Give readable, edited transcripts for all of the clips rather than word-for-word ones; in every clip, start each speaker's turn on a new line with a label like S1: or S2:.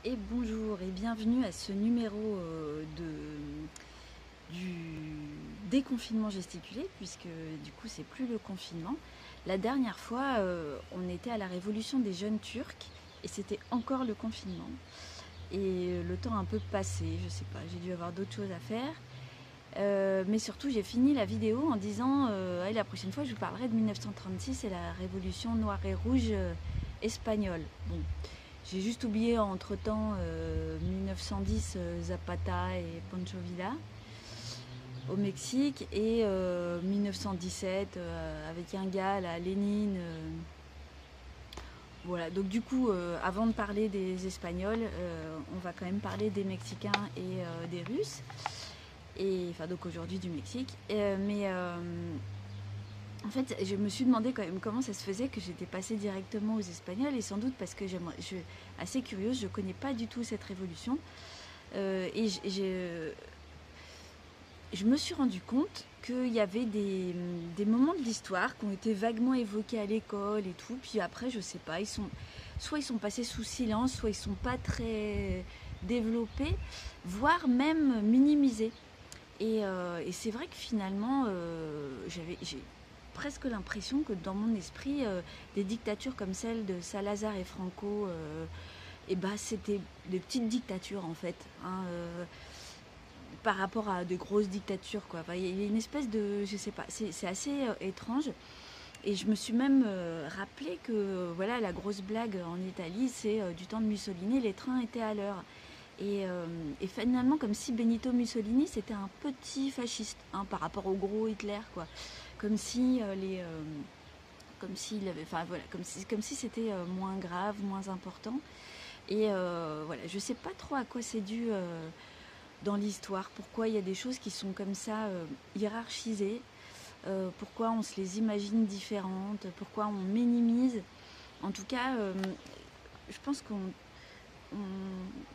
S1: et bonjour et bienvenue à ce numéro du déconfinement gesticulé, puisque du coup c'est plus le confinement. La dernière fois on était à la révolution des jeunes turcs et c'était encore le confinement. Et le temps a un peu passé, je sais pas, j'ai dû avoir d'autres choses à faire. Mais surtout j'ai fini la vidéo en disant la prochaine fois je vous parlerai de 1936 et la révolution noire et rouge espagnole. Bon, j'ai juste oublié entre-temps 1910 Zapata et Pancho Villa au Mexique et 1917 avec un gars, là, Lénine. Voilà, donc du coup, avant de parler des Espagnols, on va quand même parler des Mexicains et des Russes. Et enfin, donc aujourd'hui du Mexique. En fait, je me suis demandé quand même comment ça se faisait que j'étais passée directement aux Espagnols, et sans doute parce que je suis assez curieuse, je ne connais pas du tout cette révolution. Je me suis rendu compte qu'il y avait des moments de l'histoire qui ont été vaguement évoqués à l'école et tout, puis après, je sais pas, soit ils sont passés sous silence, soit ils sont pas très développés, voire même minimisés. Et c'est vrai que finalement, j'ai presque l'impression que dans mon esprit, des dictatures comme celle de Salazar et Franco, c'était des petites dictatures en fait, hein, par rapport à de grosses dictatures, quoi. Enfin, il y a une espèce de, je sais pas, c'est assez étrange. Et je me suis même rappelé que voilà, la grosse blague en Italie, c'est du temps de Mussolini, les trains étaient à l'heure. Et finalement, comme si Benito Mussolini c'était un petit fasciste, hein, par rapport au gros Hitler, quoi. Comme si comme s'il avait, enfin voilà, comme si c'était moins grave, moins important. Et voilà, je sais pas trop à quoi c'est dû dans l'histoire. Pourquoi il y a des choses qui sont comme ça hiérarchisées. Pourquoi on se les imagine différentes. Pourquoi on minimise. En tout cas, je pense qu'on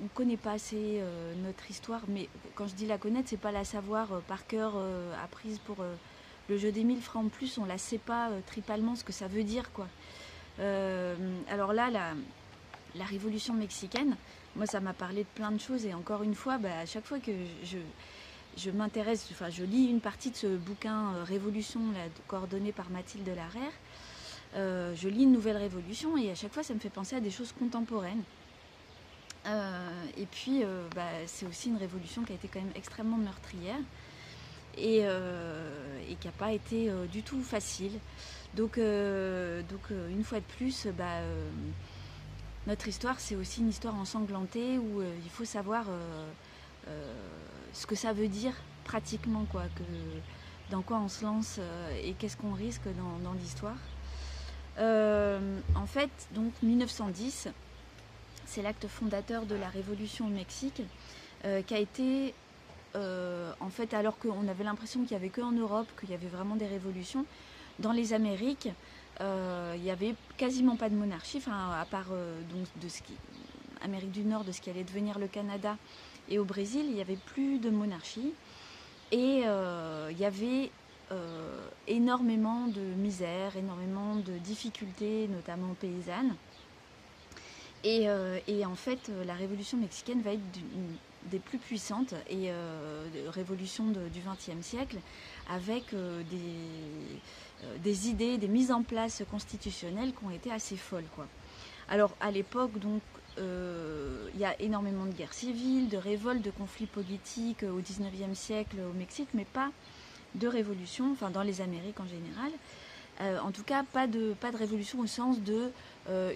S1: ne connaît pas assez notre histoire, mais quand je dis la connaître, c'est pas la savoir par cœur, apprise pour le jeu des 1000 francs. En plus, on la sait pas tripalement ce que ça veut dire, quoi. Alors là, la révolution mexicaine, moi, ça m'a parlé de plein de choses, et encore une fois, à chaque fois que je m'intéresse, enfin, je lis une partie de ce bouquin Révolution, là, coordonné par Mathilde Larère, je lis une nouvelle révolution, et à chaque fois, ça me fait penser à des choses contemporaines. Et puis, c'est aussi une révolution qui a été quand même extrêmement meurtrière et qui n'a pas été du tout facile. Donc une fois de plus, notre histoire, c'est aussi une histoire ensanglantée où il faut savoir ce que ça veut dire pratiquement, quoi, dans quoi on se lance et qu'est-ce qu'on risque dans l'histoire. En fait, donc 1910, c'est l'acte fondateur de la révolution au Mexique, qui a été, en fait, alors qu'on avait l'impression qu'il n'y avait qu'en Europe, qu'il y avait vraiment des révolutions, dans les Amériques, il n'y avait quasiment pas de monarchie, à part donc de Amérique du Nord, de ce qui allait devenir le Canada, et au Brésil, il n'y avait plus de monarchie, et il y avait énormément de misère, énormément de difficultés, notamment paysannes. Et en fait, la révolution mexicaine va être des plus puissantes et révolutions du XXe siècle, avec des idées, des mises en place constitutionnelles qui ont été assez folles, quoi. Alors à l'époque, donc, il y a énormément de guerres civiles, de révoltes, de conflits politiques au XIXe siècle au Mexique, mais pas de révolution, enfin dans les Amériques en général. En tout cas, pas de révolution au sens de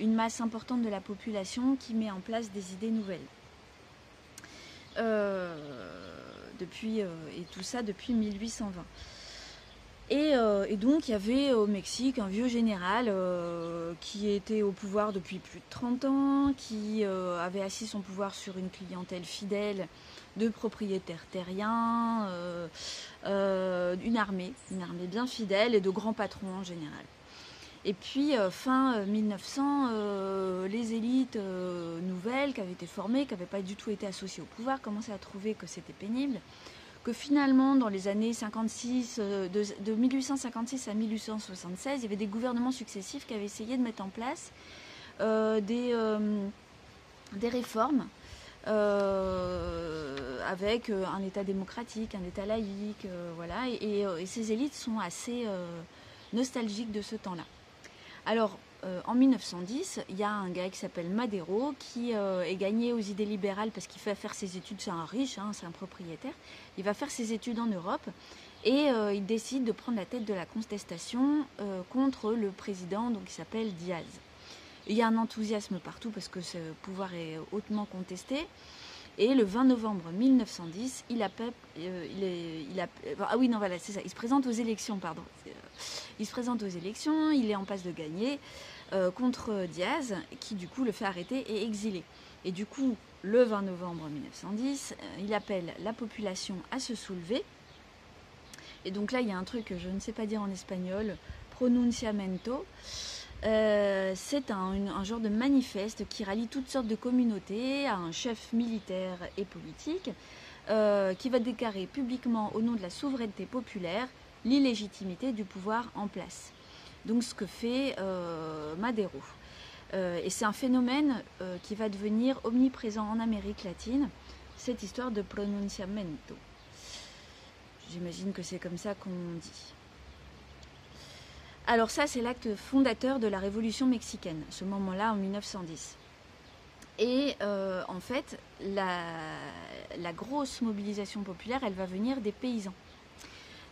S1: une masse importante de la population qui met en place des idées nouvelles. Et tout ça depuis 1820. Et donc, il y avait au Mexique un vieux général qui était au pouvoir depuis plus de 30 ans, qui avait assis son pouvoir sur une clientèle fidèle de propriétaires terriens, une armée bien fidèle et de grands patrons en général. Et puis, fin 1900, les élites nouvelles qui avaient été formées, qui n'avaient pas du tout été associées au pouvoir, commençaient à trouver que c'était pénible, que finalement, dans les années 56, de 1856 à 1876, il y avait des gouvernements successifs qui avaient essayé de mettre en place des réformes avec un État démocratique, un État laïque, voilà. Et ces élites sont assez nostalgiques de ce temps-là. Alors, en 1910, il y a un gars qui s'appelle Madero qui est gagné aux idées libérales parce qu'il fait faire ses études, c'est un riche, hein, c'est un propriétaire. Il va faire ses études en Europe et il décide de prendre la tête de la contestation contre le président donc, qui s'appelle Diaz. Il y a un enthousiasme partout parce que ce pouvoir est hautement contesté. Et le 20 novembre 1910, il se présente aux élections, pardon. Il se présente aux élections, il est en passe de gagner contre Diaz, qui du coup le fait arrêter et exiler. Et du coup, le 20 novembre 1910, il appelle la population à se soulever. Et donc là, il y a un truc que je ne sais pas dire en espagnol, pronunciamento. C'est un genre de manifeste qui rallie toutes sortes de communautés à un chef militaire et politique qui va déclarer publiquement au nom de la souveraineté populaire l'illégitimité du pouvoir en place. Donc ce que fait Madero. Et c'est un phénomène qui va devenir omniprésent en Amérique latine, cette histoire de pronunciamento. J'imagine que c'est comme ça qu'on dit. Alors ça, c'est l'acte fondateur de la Révolution mexicaine, ce moment-là en 1910. Et en fait, la grosse mobilisation populaire, elle va venir des paysans.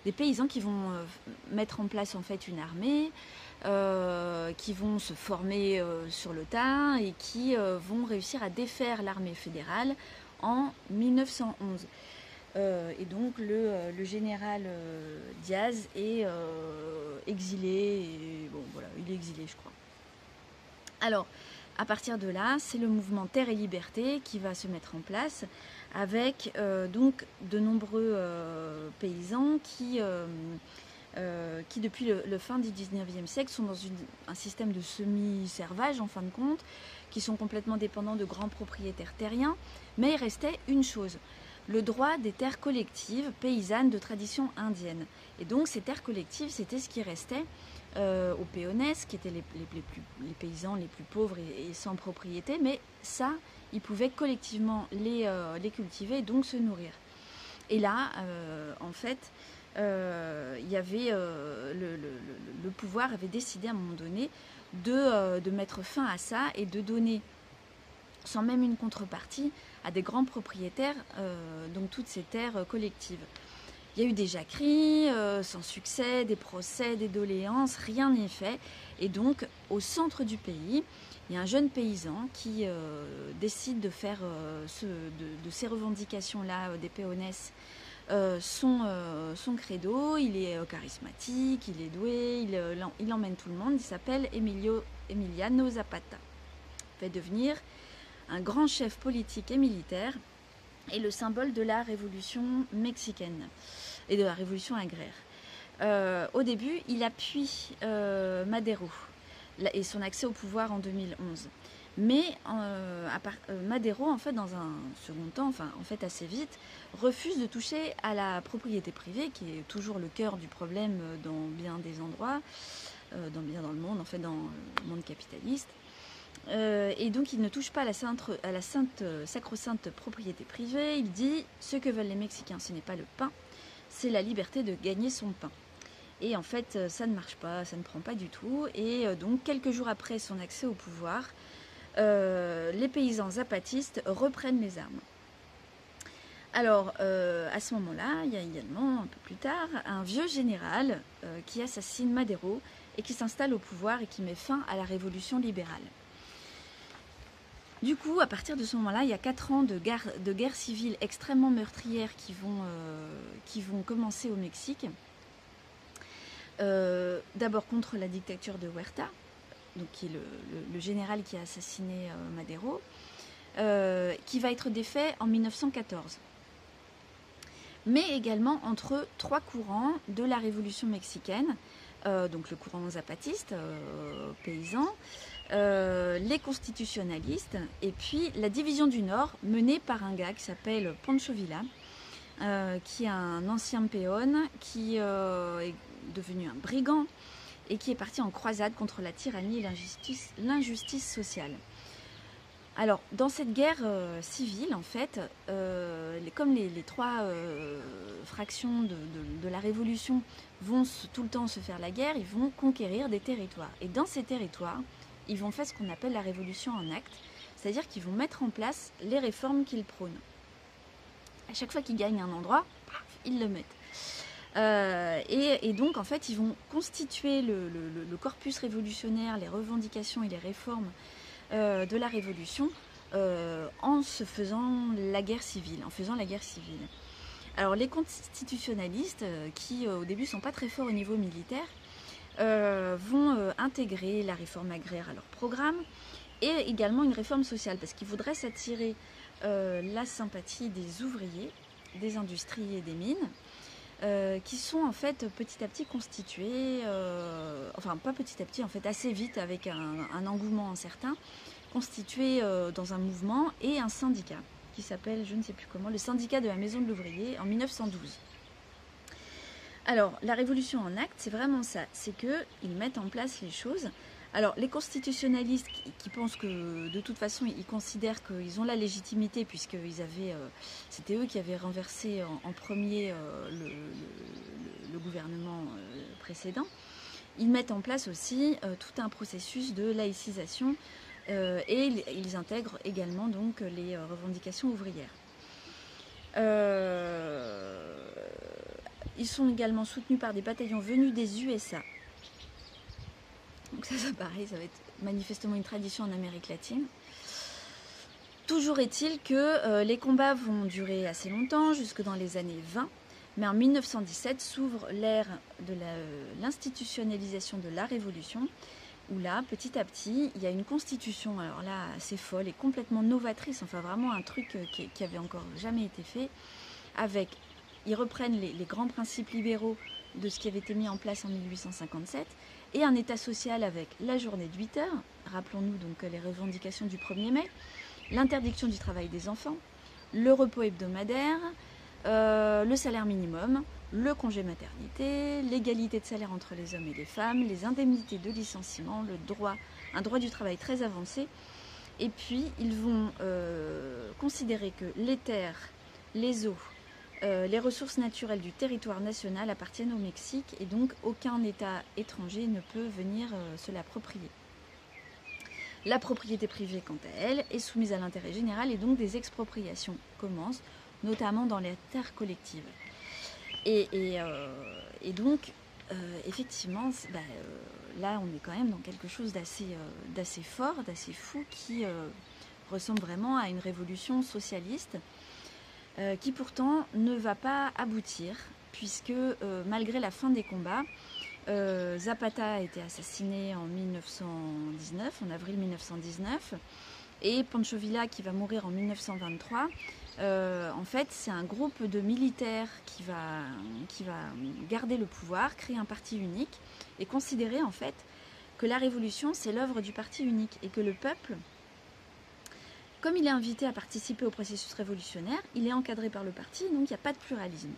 S1: Des paysans qui vont mettre en place en fait une armée, qui vont se former sur le tas et qui vont réussir à défaire l'armée fédérale en 1911. Et donc le général Diaz est exilé, et bon voilà, il est exilé je crois. Alors à partir de là, c'est le mouvement Terre et Liberté qui va se mettre en place avec donc de nombreux paysans qui depuis le fin du 19e siècle sont dans un système de semi-servage en fin de compte, qui sont complètement dépendants de grands propriétaires terriens, mais il restait une chose, le droit des terres collectives paysannes de tradition indienne. Et donc ces terres collectives, c'était ce qui restait aux péones, qui étaient les paysans les plus pauvres et sans propriété, mais ça, ils pouvaient collectivement les cultiver et donc se nourrir. Et là, en fait, il y avait le pouvoir avait décidé à un moment donné de mettre fin à ça et de donner, sans même une contrepartie, à des grands propriétaires donc toutes ces terres collectives. Il y a eu des jacqueries sans succès, des procès, des doléances, rien n'est fait. Et donc, au centre du pays, il y a un jeune paysan qui décide de faire de ces revendications-là des péones son credo. Il est charismatique, il est doué, il emmène tout le monde. Il s'appelle Emiliano Zapata. Il va devenir un grand chef politique et militaire et le symbole de la révolution mexicaine et de la révolution agraire. Au début, il appuie Madero et son accès au pouvoir en 2011. Mais Madero, en fait, dans un second temps, enfin, en fait, assez vite, refuse de toucher à la propriété privée, qui est toujours le cœur du problème dans bien des endroits, dans le monde, en fait, dans le monde capitaliste. Et donc il ne touche pas à la sacro-sainte propriété privée. Il dit ce que veulent les Mexicains, ce n'est pas le pain, c'est la liberté de gagner son pain. Et en fait ça ne marche pas, ça ne prend pas du tout. Et donc quelques jours après son accès au pouvoir, les paysans zapatistes reprennent les armes. Alors à ce moment-là, il y a également un peu plus tard un vieux général qui assassine Madero et qui s'installe au pouvoir et qui met fin à la révolution libérale. Du coup, à partir de ce moment-là, il y a 4 ans de guerre civile extrêmement meurtrière qui vont commencer au Mexique. D'abord contre la dictature de Huerta, donc qui est le général qui a assassiné Madero, qui va être défait en 1914. Mais également entre 3 courants de la révolution mexicaine, donc le courant zapatiste, paysan, les constitutionnalistes et puis la division du Nord menée par un gars qui s'appelle Pancho Villa, qui est un ancien péon qui est devenu un brigand et qui est parti en croisade contre la tyrannie et l'injustice sociale. Alors, dans cette guerre civile, en fait, comme les trois fractions de la Révolution vont tout le temps se faire la guerre, ils vont conquérir des territoires. Et dans ces territoires, ils vont faire ce qu'on appelle la Révolution en actes, c'est-à-dire qu'ils vont mettre en place les réformes qu'ils prônent. À chaque fois qu'ils gagnent un endroit, paf, ils le mettent. Et donc, en fait, ils vont constituer le corpus révolutionnaire, les revendications et les réformes de la Révolution en se faisant la guerre civile, en faisant la guerre civile. Alors, les constitutionnalistes, qui au début sont pas très forts au niveau militaire, vont intégrer la réforme agraire à leur programme et également une réforme sociale, parce qu'ils voudraient s'attirer la sympathie des ouvriers, des industries et des mines, qui sont en fait petit à petit constitués, enfin pas petit à petit, en fait assez vite avec un engouement incertain, constitués dans un mouvement et un syndicat qui s'appelle, je ne sais plus comment, le syndicat de la Maison de l'Ouvrier en 1912. Alors, la révolution en actes, c'est vraiment ça, c'est qu'ils mettent en place les choses. Alors, les constitutionnalistes qui pensent que, de toute façon, ils considèrent qu'ils ont la légitimité, puisqu'ils avaient, c'était eux qui avaient renversé en premier le gouvernement précédent, ils mettent en place aussi tout un processus de laïcisation et ils intègrent également donc les revendications ouvrières. Ils sont également soutenus par des bataillons venus des USA. Donc ça pareil, ça va être manifestement une tradition en Amérique latine. Toujours est-il que les combats vont durer assez longtemps, jusque dans les années 20. Mais en 1917 s'ouvre l'ère de l'institutionnalisation de la Révolution, où là, petit à petit, il y a une constitution, alors là, assez folle et complètement novatrice, enfin vraiment un truc qui avait encore jamais été fait, avec, ils reprennent les grands principes libéraux de ce qui avait été mis en place en 1857, et un état social avec la journée de 8 heures, rappelons-nous donc les revendications du 1er mai, l'interdiction du travail des enfants, le repos hebdomadaire, le salaire minimum, le congé maternité, l'égalité de salaire entre les hommes et les femmes, les indemnités de licenciement, un droit du travail très avancé. Et puis, ils vont considérer que les terres, les eaux, les ressources naturelles du territoire national appartiennent au Mexique et donc aucun État étranger ne peut venir se l'approprier. La propriété privée, quant à elle, est soumise à l'intérêt général et donc des expropriations commencent, notamment dans les terres collectives. Et donc, effectivement, là, on est quand même dans quelque chose d'assez fort, d'assez fou, qui ressemble vraiment à une révolution socialiste, qui pourtant ne va pas aboutir, puisque malgré la fin des combats, Zapata a été assassiné en 1919, en avril 1919, et Pancho Villa qui va mourir en 1923. En fait, c'est un groupe de militaires qui va garder le pouvoir, créer un parti unique et considérer en fait que la révolution c'est l'œuvre du parti unique et que le peuple, comme il est invité à participer au processus révolutionnaire, il est encadré par le parti, donc il n'y a pas de pluralisme.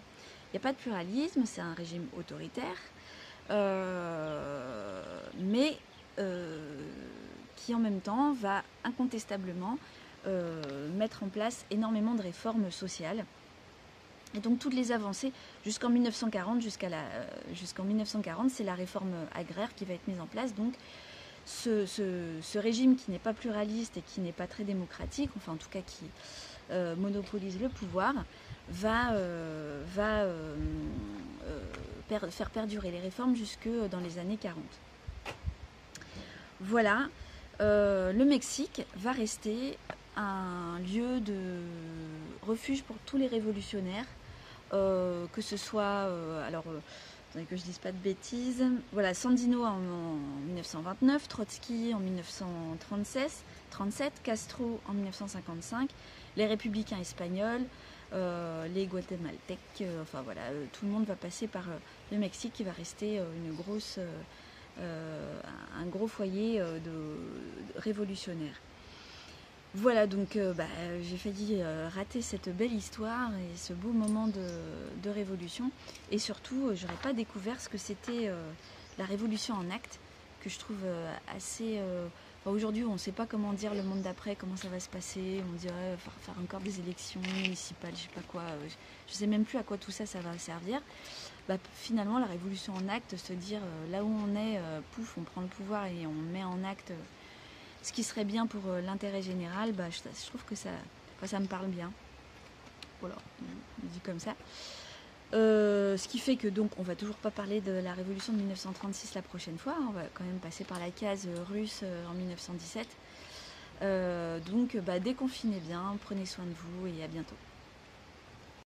S1: Il n'y a pas de pluralisme, c'est un régime autoritaire, mais qui en même temps va incontestablement mettre en place énormément de réformes sociales. Et donc toutes les avancées jusqu'en 1940, jusqu'en 1940, c'est la réforme agraire qui va être mise en place. Donc ce régime qui n'est pas pluraliste et qui n'est pas très démocratique, enfin en tout cas qui monopolise le pouvoir, va faire perdurer les réformes jusque dans les années 40. Voilà, le Mexique va rester un lieu de refuge pour tous les révolutionnaires, que ce soit, que je dise pas de bêtises, voilà, Sandino en 1929, Trotsky en 1937, Castro en 1955, les républicains espagnols, les guatémaltèques, enfin voilà, tout le monde va passer par le Mexique qui va rester un gros foyer de révolutionnaires. Voilà, donc j'ai failli rater cette belle histoire et ce beau moment de révolution. Et surtout, j'aurais pas découvert ce que c'était la révolution en actes, que je trouve assez Aujourd'hui, on ne sait pas comment dire le monde d'après, comment ça va se passer. On dirait faire encore des élections municipales, je sais pas quoi. Je sais même plus à quoi tout ça, ça va servir. Bah, finalement, la révolution en acte, se dire là où on est, pouf, on prend le pouvoir et on met en acte ce qui serait bien pour l'intérêt général, bah, je trouve que ça me parle bien. Voilà, on dit comme ça. Ce qui fait que donc on va toujours pas parler de la révolution de 1936 la prochaine fois, hein. On va quand même passer par la case russe en 1917. Donc déconfinez bien, prenez soin de vous et à bientôt.